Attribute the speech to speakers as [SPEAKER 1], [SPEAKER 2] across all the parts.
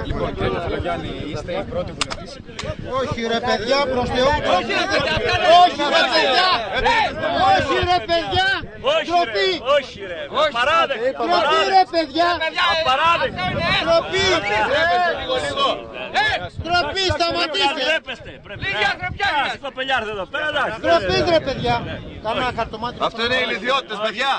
[SPEAKER 1] Λοιπόν, κύριε Φαλογιάννη, είστε η πρώτη βουλευτής.
[SPEAKER 2] Όχι ρε παιδιά, προς Θεού. Όχι ρε παιδιά. Όχι ρε παιδιά. Ντροπή.
[SPEAKER 3] Όχι ρε. Απαράδεκτο.
[SPEAKER 2] Ντροπή ρε παιδιά.
[SPEAKER 3] Απαράδεκτο.
[SPEAKER 2] Ντροπή. Ντροπή, σταματήστε. Ντροπή ρε παιδιά. Κάνα χαρτομάτι.
[SPEAKER 1] Αυτό είναι οι ηλιθιώτες, παιδιά.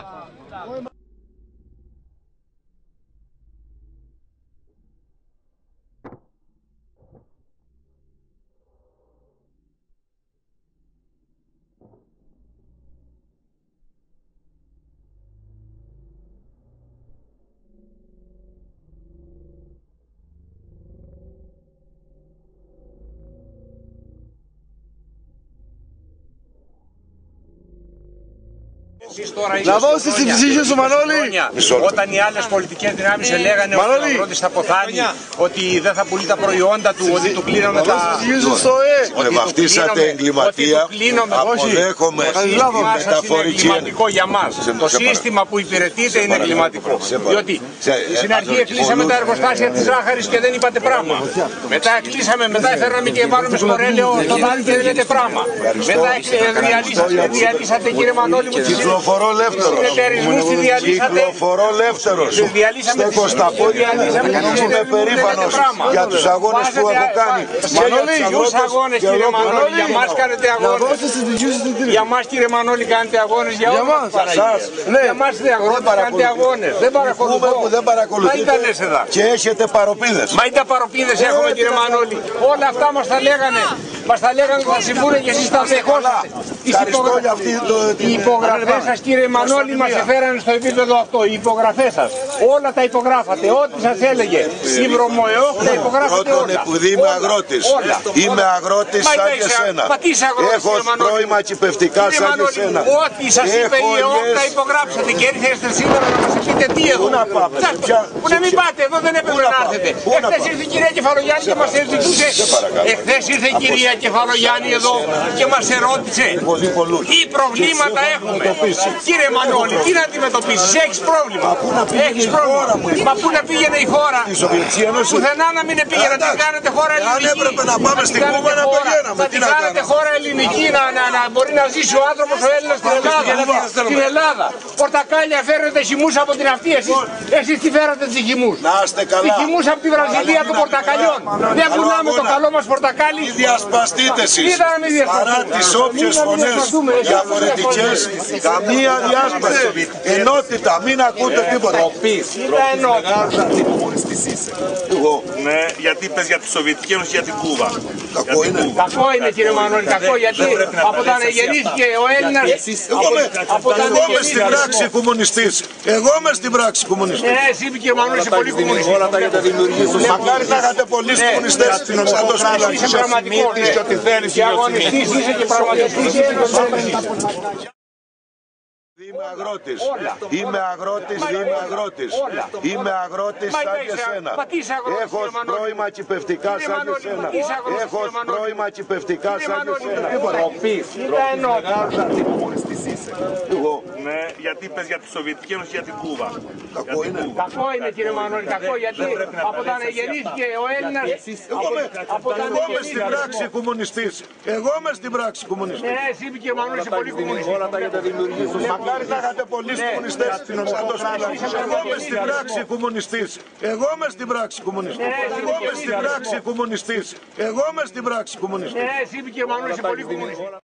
[SPEAKER 4] Να δώσεις την ψυχή σου, Μανώλη!
[SPEAKER 3] Όταν οι άλλες πολιτικές δυνάμεις έλεγαν ότι ο αγρότης θα ποθάνει, ότι δεν θα πουλεί τα προϊόντα του, ότι του κλείνουμε τα...
[SPEAKER 5] Βαφτίσατε εγκληματία, αποδέχομαι η μεταφορική.
[SPEAKER 3] Είναι εγκληματικό για μας. Το σύστημα που υπηρετείται είναι εγκληματικό. Διότι στην αρχή κλείσαμε τα εργοστάσια της ζάχαρης και δεν είπατε πράγμα. Μετά κλείσαμε, μετά έφεραμε και βάλουμε στο ρέλαιο στο δάλι και δεν λέτε πράγμα. Μετά διαλύσατε, κύριε Μανώλη μου,
[SPEAKER 5] Κυκλοφορώ ελεύθερος. Κυκλοφορώ ελεύθερος. Στέκω στα πόδια και είμαι περήφανος για τους αγώνες που έχω κάνει.
[SPEAKER 3] Μανώλη, ποιους αγώνες, κύριε Μανώλη, για μας κάνετε αγώνες. Για μας, κύριε Μανώλη, κάνετε αγώνες, για όλους τους παραγωγούς. Για μας οι αγρότες κάνετε αγώνες. Δεν παρακολουθούμε.
[SPEAKER 5] Και έχετε παροπίδες.
[SPEAKER 3] Μα είτε παροπίδες έχουμε, κύριε Μανώλη. Όλα αυτά μας τα λέγανε. Μας τα λέγανε ότι θα συμβούνε και εσείς τα δεχόσατε. Οι υπογραφές σας, κύριε Μανώλη, μας έφεραν στο επίπεδο αυτό. Οι υπογραφές σας. Όλα τα υπογράφατε. Ό,τι σας έλεγε. Η Βρωμοεό τα υπογράφατε όλα.
[SPEAKER 5] Επειδή είμαι αγρότης. Είμαι αγρότης σαν και εσένα. Έχω πρώιμα κυπευτικά σαν και εσένα.
[SPEAKER 3] Ό,τι σας είπε η ΕΟΚ τα υπογράψατε. Και ήρθατε σήμερα να μας πείτε τι εδώ. Πού να μην πάτε, εδώ δεν έπρεπε να έρθετε. Εχθές ήρθε η κυρία Κεφαλογιάννη και μας ερωτούσε. Εχθές ήρθε η κυρία Κεφαλογιάννη εδώ και μας ερώτησε τι προβλήματα έχουμε. Κύριε Μανώλη, τι να αντιμετωπίσεις, έχεις πρόβλημα. Έχεις πρόβλημα. Μα πού να πήγαινε η χώρα. Πουθενά να μην πήγαινε, να την κάνετε χώρα ελληνική.
[SPEAKER 5] Αν έπρεπε να πάμε στην Κούβα να πηγαίναμε.
[SPEAKER 3] Θα την κάνετε χώρα ελληνική, να μπορεί να ζήσει ο άνθρωπος ο Έλληνας στην Ελλάδα. Πορτακάλια φέρετε χυμούς από την αυτή, εσείς τι φέρατε τις χυμούς. Τις χυμούς από τη Βραζιλία των πορτακαλιών. Δεν πουλάμε το καλό μας πορτακάλι.
[SPEAKER 5] Διασπαστείτε εσείς. Παρά τις όποιες φωνές διαφορετικές, καμία διάσπαση. Ενότητα, μην ακούτε τίποτα.
[SPEAKER 6] Ναι, γιατί είπες για τη Σοβιετική Ένωση και για την Κούβα.
[SPEAKER 5] Κακό είναι.
[SPEAKER 3] Κακό είναι, κύριε Μανώλη, κακό, γιατί από όταν γεννήθηκε ο Έλληνας.
[SPEAKER 5] Εγώ είμαι στην πράξη κομμουνιστής. Εγώ είμαι στην πράξη κομμουνιστής.
[SPEAKER 3] Εσύ, κύριε Μανώλη, είσαι πολύ κομμουνιστής.
[SPEAKER 5] Μακάρι να είχατε πολλοί κομμουνιστές σαν το Σκυλάκι.
[SPEAKER 3] Είσαι πραγματικός και ό,τι θέλεις. Και αγωνιστής είσαι και πραγματιστής είσαι και θέλεις.
[SPEAKER 5] Είμαι αγρότης. Είμαι αγρότης. Είμαι αγρότης σαν και εσένα. Έχω πρώιμα κυπευτικά σαν και εσένα. Έχω πρώιμα κυπευτικά σαν και εσένα.
[SPEAKER 6] Ναι, γιατί είπες για τη Σοβιετική Ένωση και για την Κούβα.
[SPEAKER 5] Κακό είναι.
[SPEAKER 3] Κακό είναι, κύριε Μανώλη, κακό, γιατί από όταν γεννήθηκε ο Έλληνας.
[SPEAKER 5] Εγώ είμαι στην πράξη κομμουνιστής. Εγώ είμαι στην πράξη κομμουνιστής.
[SPEAKER 3] Εσύ, κύριε Μανώλη, είσαι πολύ κομμουνιστής.
[SPEAKER 5] Μακάρι να είχατε πολλοί κομμουνιστές σαν το Σκυλάκι. Εγώ είμαι στην πράξη κομμουνιστής. Εγώ είμαι στην πράξη κομμουνιστής. Εγώ είμαι στην πράξη κομμουνιστής. Εγώ είμαι στην πράξη κομμουνιστής.
[SPEAKER 3] Εσύ, κύριε Μανώλη, είσαι πολύ κομμουνιστής.